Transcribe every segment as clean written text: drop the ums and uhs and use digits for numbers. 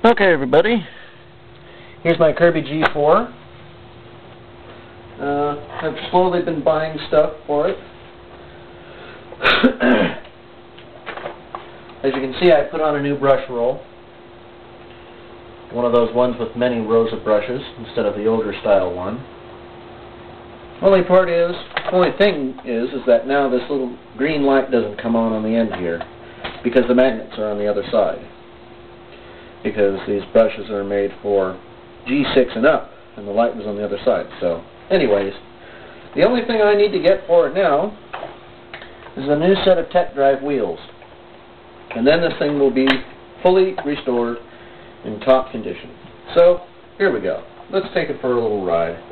Okay, everybody, here's my Kirby G4. I've slowly been buying stuff for it. As you can see, I put on a new brush roll. One of those ones with many rows of brushes instead of the older style one. Only thing is that now this little green light doesn't come on the end here because the magnets are on the other side. Because these brushes are made for G6 and up, and the light was on the other side. So, anyways, the only thing I need to get for it now is a new set of Tech Drive wheels. And then this thing will be fully restored in top condition. So, here we go. Let's take it for a little ride.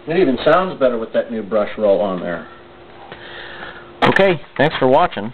It even sounds better with that new brush roll on there. Okay, thanks for watching.